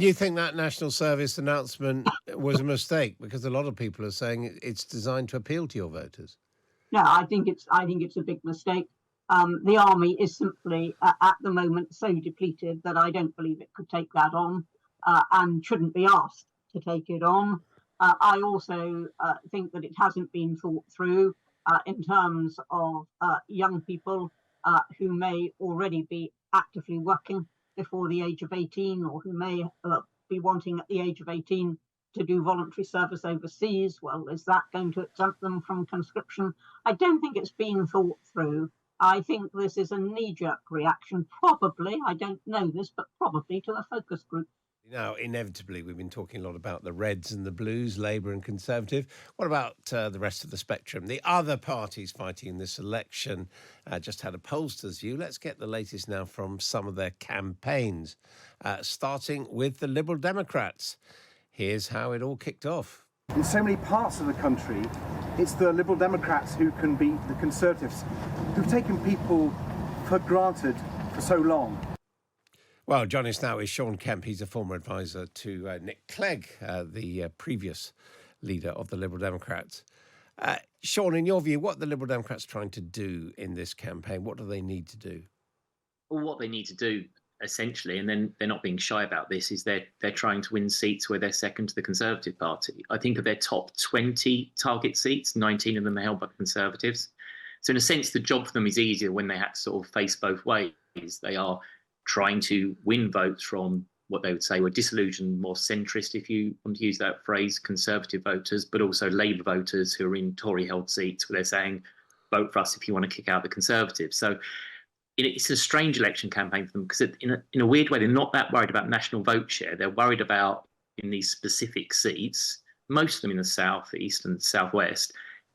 You think that National Service announcement was a mistake? Because a lot of people are saying it's designed to appeal to your voters. No, I think it's a big mistake. The army is simply at the moment so depleted that I don't believe it could take that on, and shouldn't be asked to take it on. I also think that it hasn't been thought through in terms of young people who may already be actively working before the age of 18, or who may be wanting at the age of 18 to do voluntary service overseas. Well, is that going to exempt them from conscription? I don't think it's been thought through. I think this is a knee-jerk reaction, probably, I don't know this, but probably to a focus group. Now, inevitably, we've been talking a lot about the Reds and the Blues, Labour and Conservative. What about the rest of the spectrum? The other parties fighting in this election just had a pollster's view. Let's get the latest now from some of their campaigns, starting with the Liberal Democrats. Here's how it all kicked off. In so many parts of the country, it's the Liberal Democrats who can beat the Conservatives, who've taken people for granted for so long. Well, joining us now is Sean Kemp. He's a former advisor to Nick Clegg, the previous leader of the Liberal Democrats. Sean, in your view, what are the Liberal Democrats trying to do in this campaign? What do they need to do? Well, what they need to do, essentially, and then they're not being shy about this, is they're trying to win seats where they're second to the Conservative Party. I think of their top 20 target seats, 19 of them are held by the Conservatives. So in a sense, the job for them is easier when they had to sort of face both ways. They are trying to win votes from what they would say were disillusioned, more centrist, if you want to use that phrase, Conservative voters, but also Labour voters who are in Tory-held seats where they're saying, vote for us if you want to kick out the Conservatives. So it's a strange election campaign for them because in a weird way, they're not that worried about national vote share. They're worried about, in these specific seats, most of them in the south, east and southwest,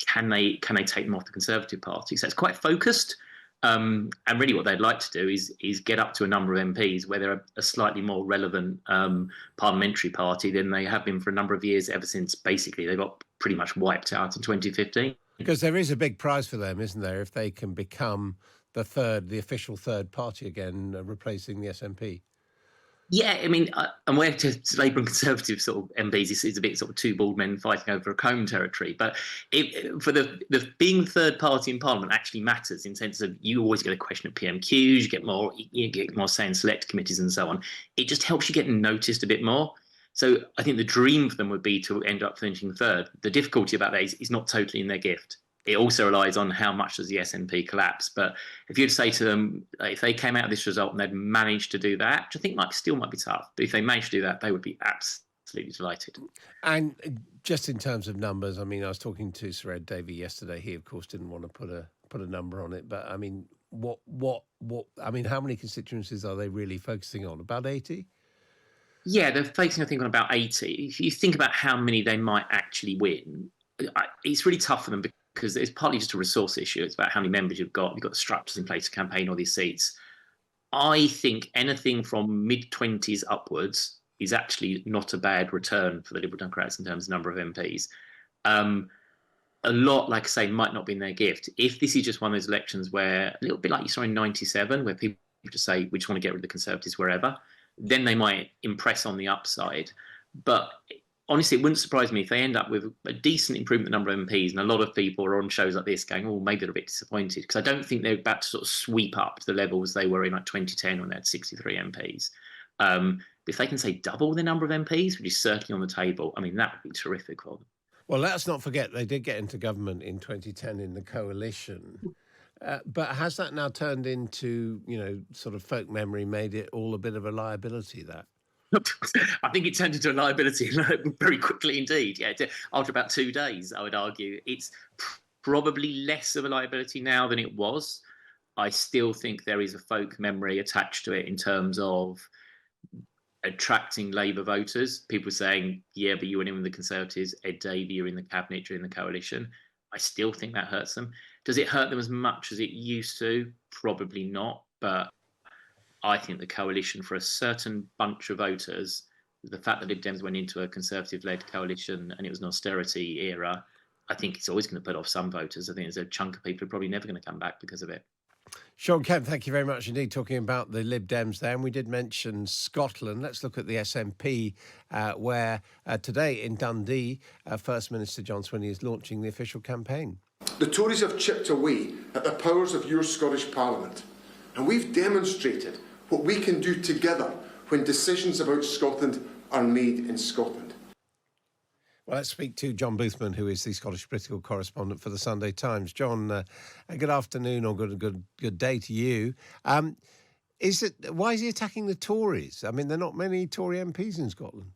can they take them off the Conservative Party? So it's quite focused. And really what they'd like to do is get up to a number of MPs where they're a slightly more relevant parliamentary party than they have been for a number of years, ever since basically they got pretty much wiped out in 2015. Because there is a big prize for them, isn't there, if they can become the official third party again, replacing the SNP. Yeah, I mean, and where to Labour and Conservative sort of MPs is a bit sort of two bald men fighting over a comb territory. But for the being the third party in Parliament actually matters in sense of you always get a question at PMQs, you get more say in select committees and so on. It just helps you get noticed a bit more. So I think the dream for them would be to end up finishing third. The difficulty about that is not totally in their gift. It also relies on how much does the SNP collapse. But if you'd say to them, if they came out of this result and they'd managed to do that, which I think still might be tough, but if they managed to do that, they would be absolutely delighted. And just in terms of numbers, I mean, I was talking to Sir Ed Davey yesterday. He, of course, didn't want to put a number on it. But I mean, how many constituencies are they really focusing on? About 80? Yeah, they're focusing, I think, on about 80. If you think about how many they might actually win, it's really tough for them because it's partly just a resource issue. It's about how many members you've got. You've got the structures in place to campaign all these seats. I think anything from mid-20s upwards is actually not a bad return for the Liberal Democrats in terms of number of MPs. A lot, like I say, might not be in their gift. If this is just one of those elections where, a little bit like you saw in 97, where people just say, we just want to get rid of the Conservatives wherever, then they might impress on the upside. But honestly, it wouldn't surprise me if they end up with a decent improvement in the number of MPs, and a lot of people are on shows like this going, oh, maybe they're a bit disappointed, because I don't think they're about to sort of sweep up to the levels they were in like 2010 when they had 63 MPs. If they can say double the number of MPs, which is certainly on the table, I mean, that would be terrific for them. Well, let's not forget they did get into government in 2010 in the coalition. But has that now turned into, sort of folk memory, made it all a bit of a liability, that? I think it turned into a liability very quickly indeed. Yeah, after about 2 days, I would argue. It's probably less of a liability now than it was. I still think there is a folk memory attached to it in terms of attracting Labour voters. People saying, yeah, but you went in with the Conservatives, Ed Davey, you're in the cabinet during the coalition. I still think that hurts them. Does it hurt them as much as it used to? Probably not. But I think the coalition, for a certain bunch of voters, the fact that Lib Dems went into a Conservative-led coalition and it was an austerity era, I think it's always going to put off some voters. I think there's a chunk of people who are probably never going to come back because of it. Sean Kemp, thank you very much indeed. Talking about the Lib Dems there, and we did mention Scotland. Let's look at the SNP, where today in Dundee, First Minister John Swinney is launching the official campaign. The Tories have chipped away at the powers of your Scottish Parliament, and we've demonstrated what we can do together when decisions about Scotland are made in Scotland. Well, let's speak to John Boothman, who is the Scottish political correspondent for the Sunday Times. John, good afternoon or good day to you. Why is he attacking the Tories? I mean, there are not many Tory MPs in Scotland.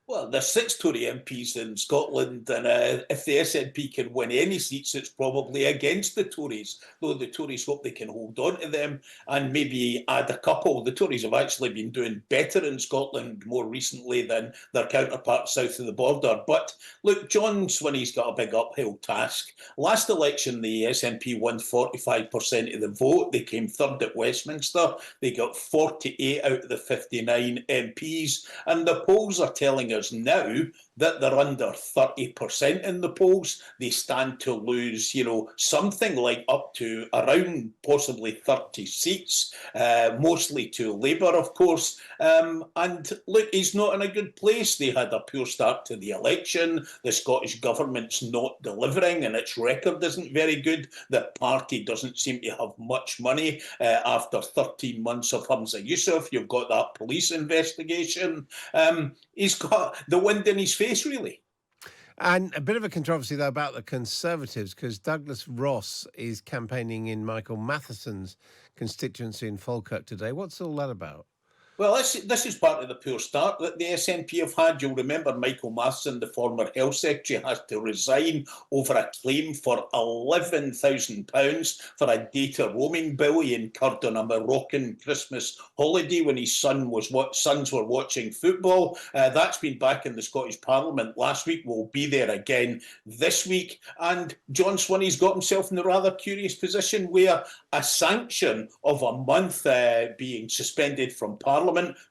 Well, there's 6 Tory MPs in Scotland, and if the SNP can win any seats, it's probably against the Tories, though the Tories hope they can hold on to them and maybe add a couple. The Tories have actually been doing better in Scotland more recently than their counterparts south of the border. But look, John Swinney's got a big uphill task. Last election, the SNP won 45% of the vote. They came third at Westminster. They got 48 out of the 59 MPs, and the polls are telling us now that they're under 30% in the polls. They stand to lose, something like up to around possibly 30 seats, mostly to Labour, of course. And look, he's not in a good place. They had a poor start to the election. The Scottish government's not delivering, and its record isn't very good. The party doesn't seem to have much money after 13 months of Hamza Yousaf. You've got that police investigation. He's got the wind in his face, really. And a bit of a controversy, though, about the Conservatives, because Douglas Ross is campaigning in Michael Matheson's constituency in Falkirk today. What's all that about? Well, this is part of the poor start that the SNP have had. You'll remember Michael Matheson, the former Health Secretary, has to resign over a claim for £11,000 for a data roaming bill he incurred on a Moroccan Christmas holiday when his sons were watching football. That's been back in the Scottish Parliament last week. Will be there again this week. And John Swinney's got himself in a rather curious position where a sanction of a month being suspended from Parliament,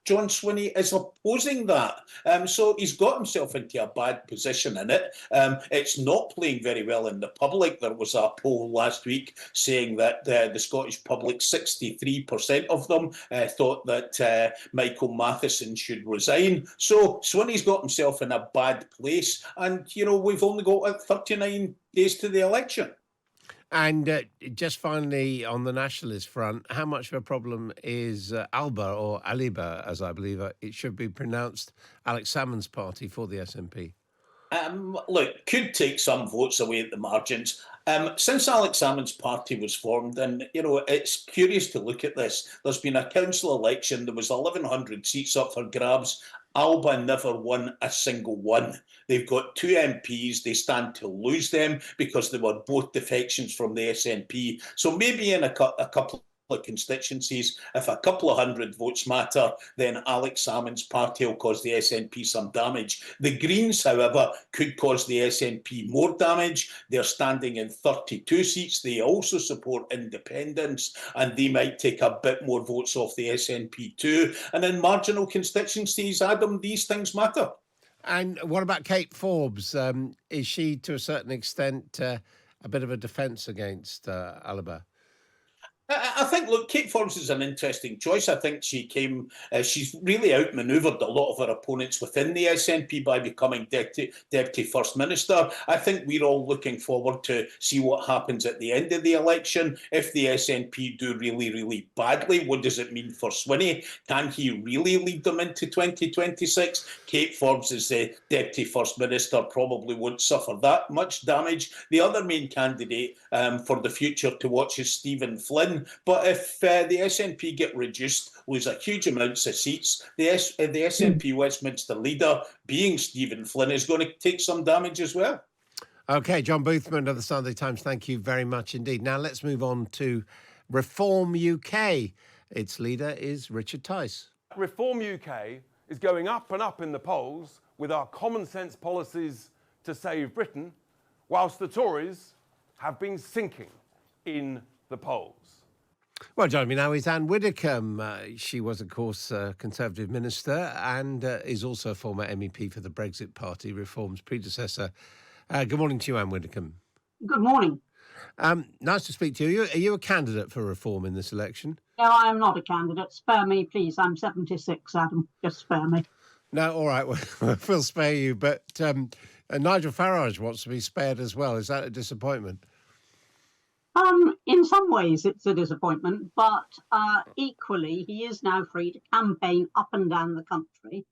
John Swinney is opposing that. So he's got himself into a bad position in it. It's not playing very well in the public. There was a poll last week saying that the Scottish public, 63% of them thought that Michael Matheson should resign. So Swinney's got himself in a bad place. And, we've only got 39 days to the election. And just finally, on the nationalist front, how much of a problem is Alba, or Aliba, as I believe it should be pronounced, Alex Salmond's party for the SNP? Look, could take some votes away at the margins. Since Alex Salmond's party was formed, and, it's curious to look at this. There's been a council election. There was 1,100 seats up for grabs. Alba never won a single one. They've got 2 MPs. They stand to lose them because they were both defections from the SNP. So maybe in a couple of constituencies, if a couple of hundred votes matter, then Alex Salmond's party will cause the SNP some damage. The Greens, however, could cause the SNP more damage. They're standing in 32 seats. They also support independents, and they might take a bit more votes off the SNP too. And in marginal constituencies, Adam, these things matter. And what about Kate Forbes? Is she, to a certain extent, a bit of a defence against Alba? I think, look, Kate Forbes is an interesting choice. I think she's really outmanoeuvred a lot of her opponents within the SNP by becoming Deputy First Minister. I think we're all looking forward to see what happens at the end of the election. If the SNP do really, really badly, what does it mean for Swinney? Can he really lead them into 2026? Kate Forbes as the Deputy First Minister probably won't suffer that much damage. The other main candidate for the future to watch is Stephen Flynn. But if the SNP get reduced, lose a huge amounts of seats, the SNP Westminster leader, being Stephen Flynn, is going to take some damage as well. OK, John Boothman of the Sunday Times, thank you very much indeed. Now let's move on to Reform UK. Its leader is Richard Tice. Reform UK is going up and up in the polls with our common sense policies to save Britain, whilst the Tories have been sinking in the polls. Well, joining me now is Anne Widdecombe. She was, of course, a Conservative minister and is also a former MEP for the Brexit Party, Reform's predecessor. Good morning to you, Anne Widdecombe. Good morning. Nice to speak to you. Are you a candidate for reform in this election? No, I am not a candidate. Spare me, please. I'm 76, Adam. Just spare me. No, all right. We'll spare you. But Nigel Farage wants to be spared as well. Is that a disappointment? In some ways, it's a disappointment, but equally, he is now free to campaign up and down the country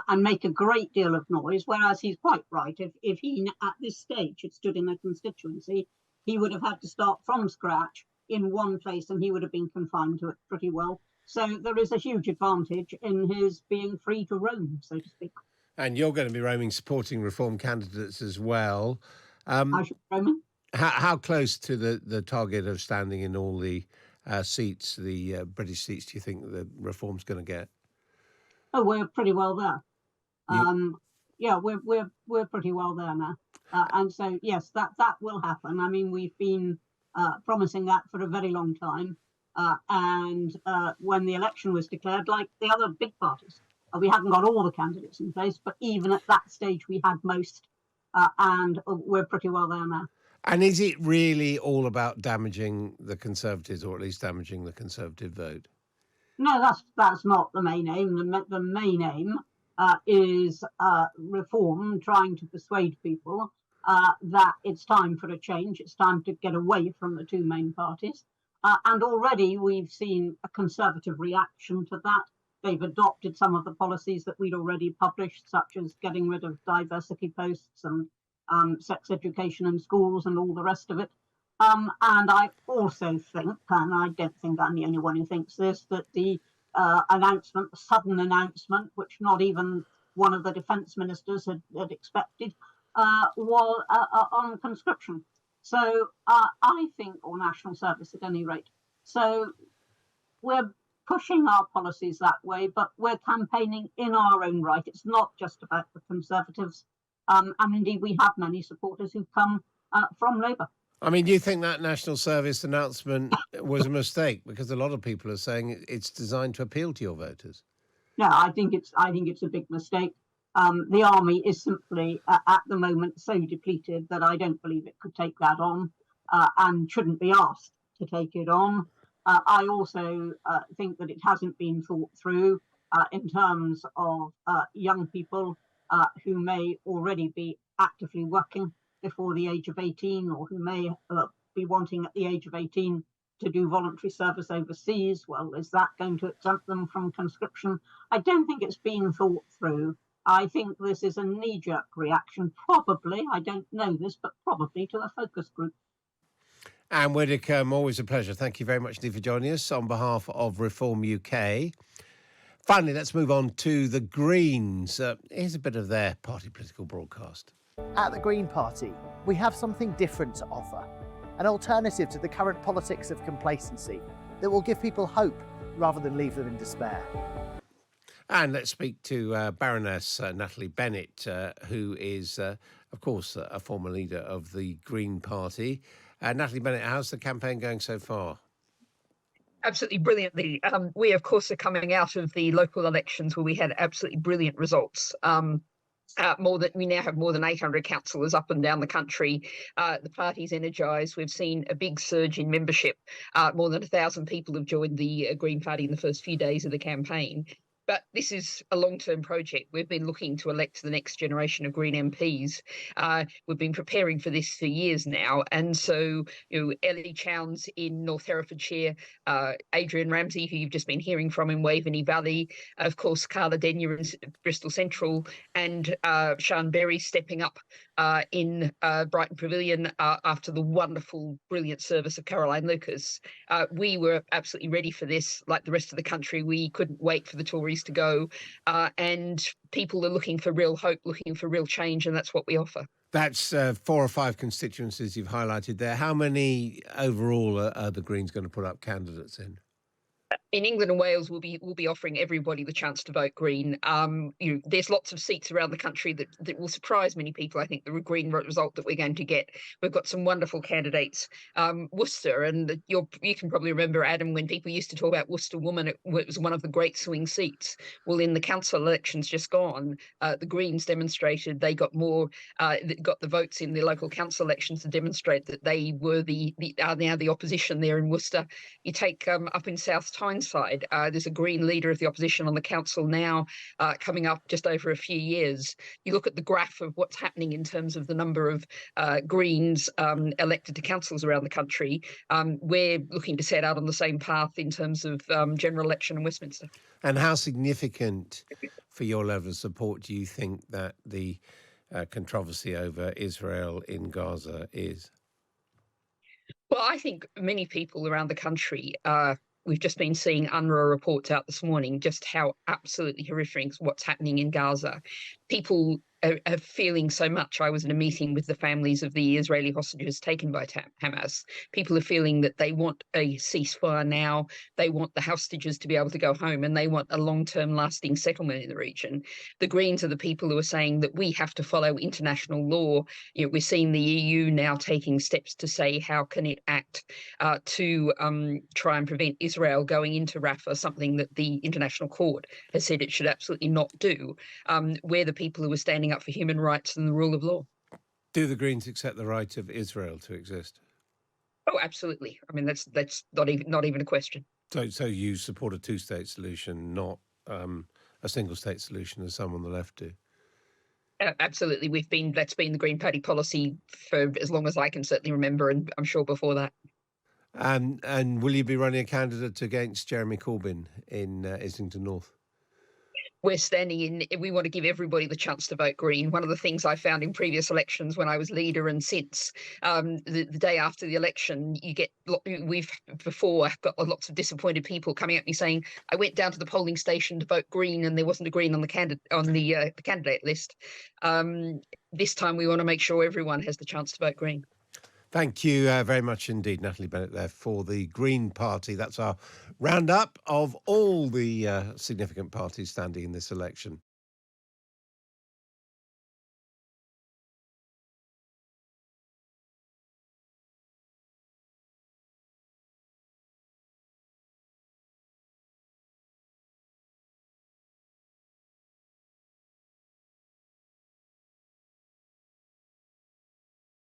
and make a great deal of noise. Whereas he's quite right. If he, at this stage, had stood in a constituency, he would have had to start from scratch in one place, and he would have been confined to it pretty well. So there is a huge advantage in his being free to roam, so to speak. And you're going to be roaming, supporting reform candidates as well. I should be roaming. How close to the target of standing in all the seats, the British seats, do you think the reform's going to get? Oh, we're pretty well there. Yeah, we're pretty well there now. And so, yes, that will happen. I mean, we've been promising that for a very long time. And when the election was declared, like the other big parties, we hadn't got all the candidates in place, but even at that stage, we had most. And we're pretty well there now. And is it really all about damaging the Conservatives, or at least damaging the Conservative vote? No, that's not the main aim. The main aim is reform, trying to persuade people that it's time for a change. It's time to get away from the two main parties. And already we've seen a Conservative reaction to that. They've adopted some of the policies that we'd already published, such as getting rid of diversity posts and sex education in schools and all the rest of it. And I also think, and I don't think I'm the only one who thinks this, that the announcement, the sudden announcement, which not even one of the defence ministers had expected, was on conscription. So I think, or national service at any rate. So we're pushing our policies that way, but we're campaigning in our own right. It's not just about the Conservatives. And indeed, we have many supporters who come from Labour. I mean, do you think that national service announcement was a mistake? Because a lot of people are saying it's designed to appeal to your voters. No, I think it's a big mistake. The army is simply at the moment so depleted that I don't believe it could take that on and shouldn't be asked to take it on. I also think that it hasn't been thought through in terms of young people who may already be actively working before the age of 18, or who may be wanting at the age of 18 to do voluntary service overseas. Well, is that going to exempt them from conscription? I don't think it's been thought through. I think this is a knee-jerk reaction, probably, I don't know this, but probably to a focus group. Anne Widdecombe, always a pleasure. Thank you very much indeed for joining us on behalf of Reform UK. Finally, let's move on to the Greens. Here's a bit of their party political broadcast. At the Green Party, we have something different to offer, an alternative to the current politics of complacency that will give people hope rather than leave them in despair. And let's speak to Baroness Natalie Bennett, who is, of course, a former leader of the Green Party. Natalie Bennett, how's the campaign going so far? Absolutely brilliantly. We, of course, are coming out of the local elections where we had absolutely brilliant results. We now have more than 800 councillors up and down the country. The party's energised. We've seen a big surge in membership. More than 1,000 people have joined the Green Party in the first few days of the campaign. But this is a long-term project. We've been looking to elect the next generation of Green MPs. We've been preparing for this for years now. And so, Ellie Chowns in North Herefordshire, Adrian Ramsey, who you've just been hearing from in Waveney Valley, of course, Carla Denyer in Bristol Central, and Sian Berry stepping up in Brighton Pavilion after the wonderful, brilliant service of Caroline Lucas. We were absolutely ready for this. Like the rest of the country, we couldn't wait for the Tories to go, and people are looking for real hope, looking for real change, and that's what we offer. That's 4 or 5 constituencies you've highlighted there. How many overall are the Greens going to put up candidates in? In England and Wales, we'll be offering everybody the chance to vote Green. There's lots of seats around the country that will surprise many people. I think the Green result that we're going to get. We've got some wonderful candidates. Worcester, and you can probably remember, Adam, when people used to talk about Worcester woman, it was one of the great swing seats. Well, in the council elections just gone, the Greens demonstrated they got more, got the votes in the local council elections to demonstrate that they were are now the opposition there in Worcester. You take up in South Tyneside, there's a Green leader of the opposition on the council now, coming up just over a few years. You look at the graph of what's happening in terms of the number of Greens elected to councils around the country. We're looking to set out on the same path in terms of general election in Westminster. And how significant for your level of support do you think that the controversy over Israel in Gaza is? Well, I think many people around the country, we've just been seeing UNRWA reports out this morning, just how absolutely horrific what's happening in Gaza. People are feeling so much. I was in a meeting with the families of the Israeli hostages taken by Hamas. People are feeling that they want a ceasefire now. They want the hostages to be able to go home, and they want a long-term lasting settlement in the region. The Greens are the people who are saying that we have to follow international law. We're seeing the EU now taking steps to say how can it act to try and prevent Israel going into Rafah, something that the International Court has said it should absolutely not do. We're the people who are standing up for human rights and the rule of law. Do the Greens accept the right of Israel to exist? Oh, absolutely. I mean, that's not even a question. So you support a two-state solution, not a single-state solution, as some on the left do? Absolutely. That's been the Green Party policy for as long as I can certainly remember, and I'm sure before that. And will you be running a candidate against Jeremy Corbyn in Islington North? We're standing in. We want to give everybody the chance to vote Green. One of the things I found in previous elections when I was leader and since, the day after the election, we've before got lots of disappointed people coming at me saying, I went down to the polling station to vote Green and there wasn't a Green on the candidate list. This time we want to make sure everyone has the chance to vote Green. Thank you very much indeed, Natalie Bennett, there for the Green Party. That's our roundup of all the significant parties standing in this election.